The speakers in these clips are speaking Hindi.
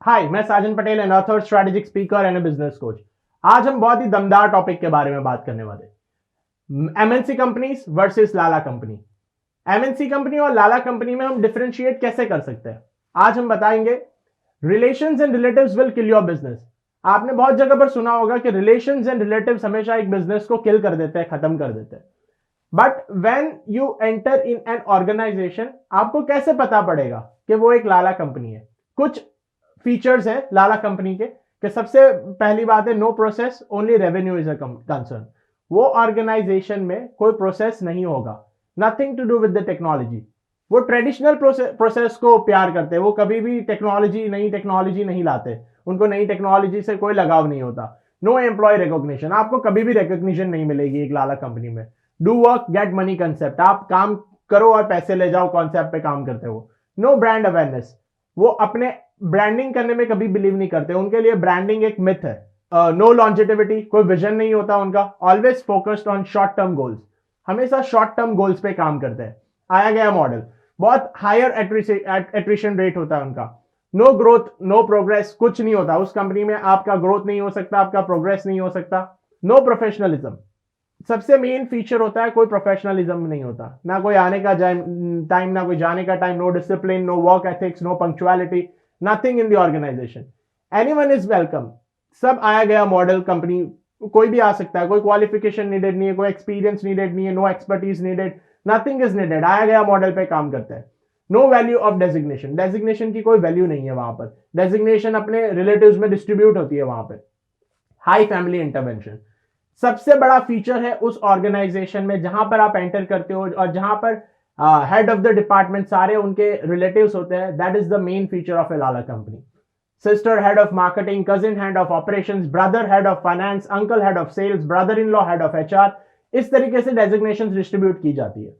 हाय, मैं Sajan Patel an author, strategic speaker and business coach. आज हम बहुत ही दमदार टॉपिक के बारे में बात करने वाले, एमएनसी कंपनीज वर्सेस लाला कंपनी। एमएनसी कंपनी और लाला कंपनी में हम डिफरेंशिएट कैसे कर सकते हैं, आज हम बताएंगे। Relations and relatives will kill your business. आपने बहुत जगह पर सुना होगा कि रिलेशंस एंड रिलेटिव्स हमेशा एक बिजनेस को किल कर देते हैं, खत्म कर देते हैं। But when you enter in an organisation, आपको कैसे पता पड़ेगा कि वो एक लाला कंपनी है? कुछ फीचर्स है लाला कंपनी के कि सबसे पहली बात है, no process, only revenue is a concern. वो ऑर्गेनाइजेशन में कोई प्रोसेस नहीं होगा, nothing to do with the technology. वो ट्रेडिशनल प्रोसेस को प्यार करते हैं, वो कभी भी नई टेक्नोलॉजी नहीं लाते, उनको नई टेक्नोलॉजी से कोई लगाव नहीं होता। नो एम्प्लॉय रिकॉग्निशन, आपको कभी भी रिकॉग्निशन नहीं मिलेगी एक लाला कंपनी में। Do work get money concept, आप काम करो और पैसे ले जाओ कॉन्सेप्ट पे काम करते हो। नो ब्रांड अवेयरनेस, वो अपने ब्रांडिंग करने में कभी बिलीव नहीं करते, उनके लिए ब्रांडिंग एक मिथ है। नो लॉन्जेटिविटी, कोई विजन नहीं होता उनका। Always focused on short term goals, हमेशा शॉर्ट टर्म गोल्स पे काम करते हैं। आया गया मॉडल, बहुत हायर एट्रिशन रेट होता है उनका। नो ग्रोथ नो प्रोग्रेस, कुछ नहीं होता उस कंपनी में, आपका ग्रोथ नहीं हो सकता, आपका प्रोग्रेस नहीं हो सकता। नो प्रोफेशनलिज्म, सबसे मेन फीचर होता है कोई प्रोफेशनलिज्म नहीं होता, ना कोई आने का टाइम, ना कोई जाने का time. No discipline, no work ethics, no punctuality, nothing in the organisation. Anyone is welcome, सब आया गया मॉडल। कंपनी कोई भी आ सकता है, कोई क्वालिफिकेशन नीडेड नहीं है, कोई एक्सपीरियंस नीडेड नहीं है, no expertise needed, nothing is needed, आया गया मॉडल पे काम करते हैं। No value of designation, designation की कोई वैल्यू नहीं है वहां पर, डेजिग्नेशन अपने रिलेटिव्स में डिस्ट्रीब्यूट होती है वहां पर। हाई फैमिली इंटरवेंशन, सबसे बड़ा फीचर है उस ऑर्गेनाइजेशन में जहां पर आप एंटर करते हो और जहां पर हेड ऑफ द डिपार्टमेंट सारे उनके रिलेटिव्स होते हैं। That is the main feature of a lala company. Sister head of marketing, cousin head of operations, brother head of finance, uncle head of sales, brother in law head of HR, इस तरीके से डेजिग्नेशन डिस्ट्रीब्यूट की जाती है।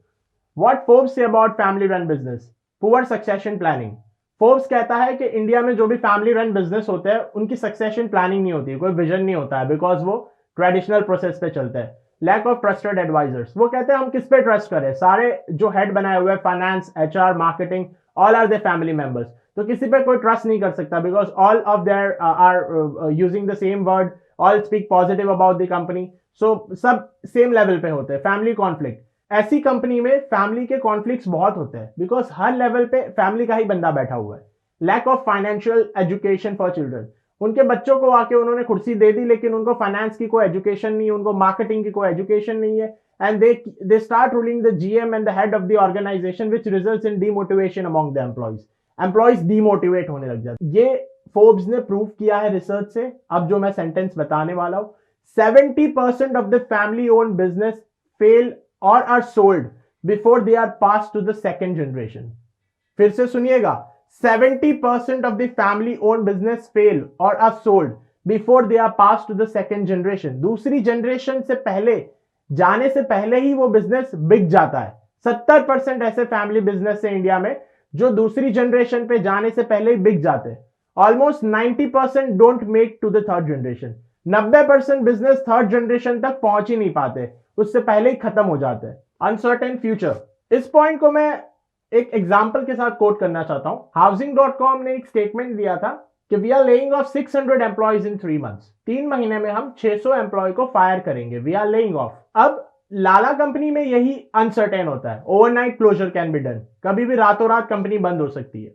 What Forbes says about family run business? Poor succession planning. Forbes कहता है कि इंडिया में जो भी फैमिली रन बिजनेस होते हैं उनकी सक्सेशन प्लानिंग नहीं होती, कोई विजन नहीं होता है, बिकॉज वो ट्रेडिशनल प्रोसेस पे चलते हैं। लैक ऑफ ट्रस्टेड एडवाइजर्स, वो कहते हैं हम किस पे ट्रस्ट करें, सारे जो हेड बनाए हुए finance, HR, marketing, all are the family members, तो किसी पे कोई ट्रस्ट नहीं कर सकता, because all of there are using the same word, all speak positive about the company, so सब सेम लेवल पे होते हैं। फैमिली कॉन्फ्लिक्ट, ऐसी कंपनी में फैमिली के कॉन्फ्लिक्ट्स बहुत होते हैं, बिकॉज हर लेवल पे फैमिली का ही बंदा बैठा हुआ है। Lack of financial education for children, उनके बच्चों को आके उन्होंने कुर्सी दे दी लेकिन उनको फाइनेंस की कोई एजुकेशन नहीं, उनको मार्केटिंग की कोई एजुकेशन नहीं है, and they start ruling the GM and the head of the organisation, which results in demotivation among the employees demotivate होने लग जाते। ये फोर्ब्स ने प्रूव किया है रिसर्च से। अब जो मैं सेंटेंस बताने वाला हूं, 70% of the family own business fail or are sold before they are pass to the second generation. फिर से सुनिएगा, 70% of the family owned business fail or are sold before they are passed to the second generation। दूसरी जनरेशन से पहले जाने से पहले ही वो बिजनेस बिक जाता है। 70% ऐसे फैमिली बिजनेस है इंडिया में जो दूसरी जनरेशन पे जाने से पहले ही बिक जाते हैं। Almost 90% don't make to the third generation. 90% business third generation तक पहुंच ही नहीं पाते, उससे पहले ही खत्म हो जाते हैं। अनसर्टेन फ्यूचर, इस पॉइंट को मैं एक एग्जांपल के साथ कोट करना चाहता हूं। हाउसिंग.com ने एक स्टेटमेंट दिया था कि we are laying off 600 employees in 3 months. 3 महीने में हम 600 एम्प्लॉय को फायर करेंगे, वी आर लेइंग ऑफ। अब लाला कंपनी में यही अनसर्टेन होता है, overnight closure can be done, कभी भी रातों रात कंपनी बंद हो सकती है,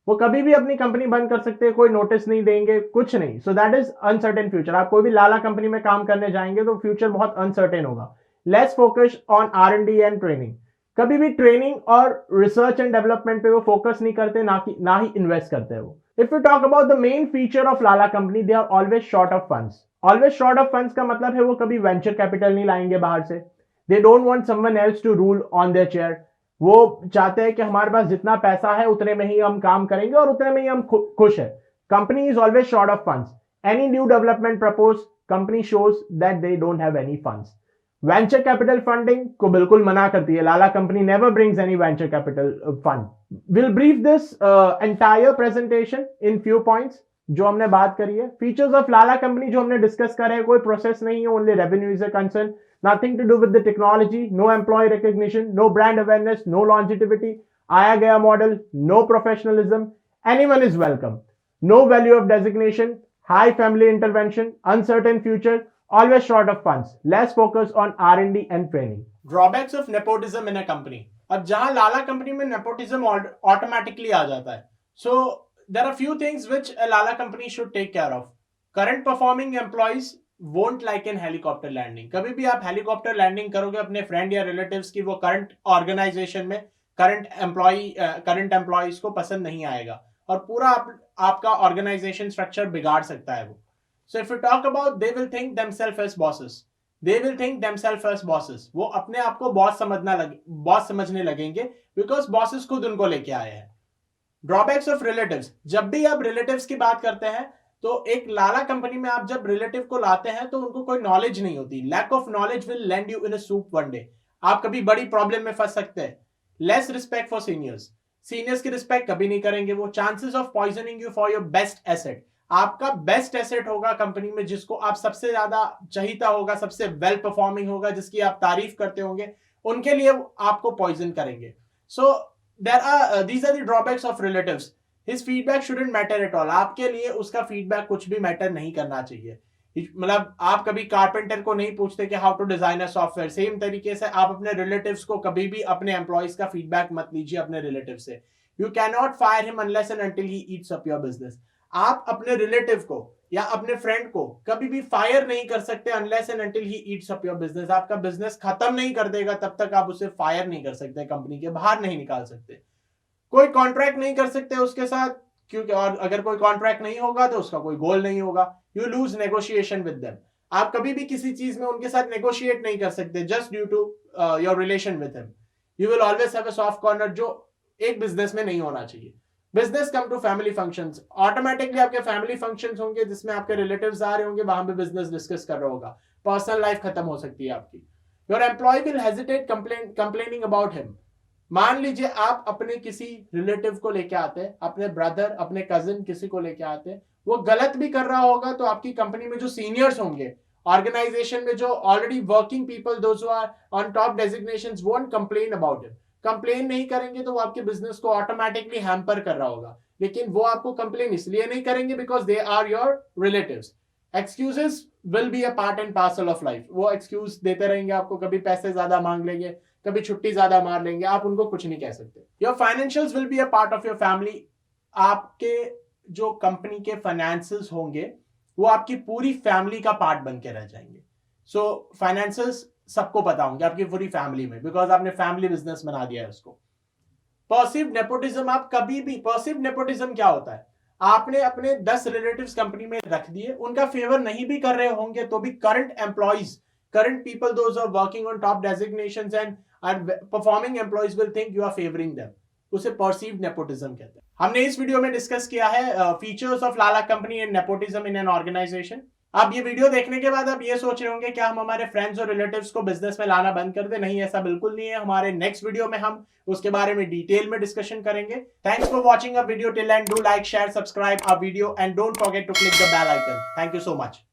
वो कभी भी अपनी कंपनी बंद कर सकते हैं, कोई नोटिस नहीं देंगे, कुछ नहीं। So that is uncertain future. आप कोई भी लाला कंपनी में काम करने जाएंगे तो फ्यूचर बहुत अनसर्टेन होगा। Less focus on R&D and training, कभी भी ट्रेनिंग और रिसर्च एंड डेवलपमेंट पे वो फोकस नहीं करते, ना ही इन्वेस्ट करते हैं वो। If you talk about the main feature of lala company, they are always short of funds. Always short of funds का मतलब है वो कभी वेंचर कैपिटल नहीं लाएंगे बाहर से। They don't want someone else to rule on their chair. वो चाहते हैं कि हमारे पास जितना पैसा है उतने में ही हम काम करेंगे और उतने में ही हम खुश है। Company is always short of funds. Any new development propose, company shows that they don't have any funds. Venture capital funding को बिल्कुल मना करती है लाला company, never brings any venture capital fund. Will brief this entire presentation in few points जो हमने बात करी है। फीचर्स ऑफ लाला कंपनी जो हमने डिस्कस करा है, कोई प्रोसेस नहीं है, only revenue is a concern, nothing to do with the technology, no employee recognition, no brand awareness, no longevity, आया गया model, no professionalism, anyone is welcome. no value of designation, high family intervention, uncertain future, always short of funds, less focus on R&D and training. Drawbacks of nepotism in a company. अब जहां लाला कंपनी में nepotism automatically आ जाता है, so there are few things which a Lala company should take care of. Current performing employees won't like an helicopter landing. कभी भी आप helicopter landing करोगे अपने friend या relatives की, वो current organization में current employees को पसंद नहीं आएगा और पूरा आपका organization structure बिगाड़ सकता है वो. So if you talk about, they will think themselves as bosses. They will think themselves as bosses. वो अपने आप को boss समझने लगेंगे because bosses खुद उनको लेके आए हैं. Drawbacks of relatives. जब भी आप रिलेटिव्स की बात करते हैं तो एक लाला कंपनी में आप जब रिलेटिव को लाते हैं तो उनको कोई नॉलेज नहीं होती. Lack of knowledge will land you in a soup one day. आप कभी बड़ी प्रॉब्लम में फंस सकते हैं. Less respect for seniors. Seniors की रिस्पेक्ट कभी नहीं करेंगे वो. Chances of poisoning you for your best asset. आपका बेस्ट एसेट होगा कंपनी में जिसको आप सबसे ज्यादा चाहिता होगा, सबसे वेल परफॉर्मिंग होगा, जिसकी आप तारीफ करते होंगे, उनके लिए आपको पॉइजन करेंगे. सो these are the drawbacks of relatives. His feedback shouldn't matter at all. आपके लिए उसका फीडबैक कुछ भी मैटर नहीं करना चाहिए. मतलब आप कभी कारपेंटर को नहीं पूछते कि how to design a software. Same तरीके से आप अपने रिलेटिव्स को कभी भी अपने एम्प्लॉइज का फीडबैक मत लीजिए अपने रिलेटिव से. You can not fire him unless and until he eats up your business. आप अपने रिलेटिव को या अपने फ्रेंड को कभी भी फायर नहीं कर सकते unless and until he eats up your business. आपका बिजनेस खत्म नहीं कर देगा तब तक आप उसे फायर नहीं कर सकते, कंपनी के बाहर नहीं निकाल सकते, कोई कॉन्ट्रैक्ट नहीं कर सकते उसके साथ, क्योंकि और अगर कोई कॉन्ट्रैक्ट नहीं होगा तो उसका कोई गोल नहीं होगा. You lose negotiation with them. आप कभी भी किसी चीज में उनके साथ नेगोशिएट नहीं कर सकते just due to your relation with him. You will always have a soft corner जो एक बिजनेस में नहीं होना चाहिए. Business come to family functions. Automatically आपके फैमिली फंक्शंस होंगे जिसमें आपके रिलेटिव्स आ रहे होंगे, वहां पे बिजनेस डिस्कस कर रहा होगा. पर्सनल लाइफ खत्म हो सकती है आपकी. Your employ will hesitate complaining about him. मान लीजिए आप अपने किसी रिलेटिव को लेके आते हैं, अपने ब्रदर, अपने कजिन, किसी को लेके आते हैं, वो गलत भी कर रहा होगा तो आपकी कंपनी में जो सीनियर्स होंगे, ऑर्गेनाइजेशन में जो already working people, those who are on top designations, won't complain about it. Complain नहीं करेंगे तो वो आपके बिजनेस को ऑटोमेटिकली हैम्पर कर रहा होगा. लेकिन वो आपको कंप्लेन इसलिए नहीं करेंगे because they are your relatives. Excuses will be a part and parcel of life. वो एक्सक्यूज देते रहेंगे आपको, कभी पैसे ज्यादा मांग लेंगे, कभी छुट्टी ज्यादा मार लेंगे, आप उनको कुछ नहीं कह सकते. Your financials will be a part of your family. आपके जो कंपनी के फाइनेंसेस होंगे वो आपकी पूरी फैमिली का पार्ट बन के रह जाएंगे. सो फाइनेंसेस सबको पता होंगे आपकी पूरी फैमिली में, बिकॉज आपने फैमिली बिजनेस बना दिया है उसको. पर्सीव्ड नेपोटिज्म. आप कभी भी, पर्सीव्ड नेपोटिज्म क्या होता है, आपने अपने 10 रिलेटिव्स कंपनी में रख दिए, उनका फेवर नहीं भी कर रहे होंगे तो भी current employees, current people, those are working on top designations and performing employees will think you are favouring them. उसे पर्सीव्ड नेपोटिज्म कहते हैं. हमने इस वीडियो में डिस्कस किया है features of lala company and nepotism in an organisation. अब ये वीडियो देखने के बाद आप ये सोच रहे होंगे क्या हम हमारे फ्रेंड्स और रिलेटिव्स को बिजनेस में लाना बंद कर दे. नहीं, ऐसा बिल्कुल नहीं है. हमारे नेक्स्ट वीडियो में हम उसके बारे में डिटेल में डिस्कशन करेंगे. Thanks for watching a video till and. Do like, share, subscribe our video and don't forget to click the bell icon. Thank you so much.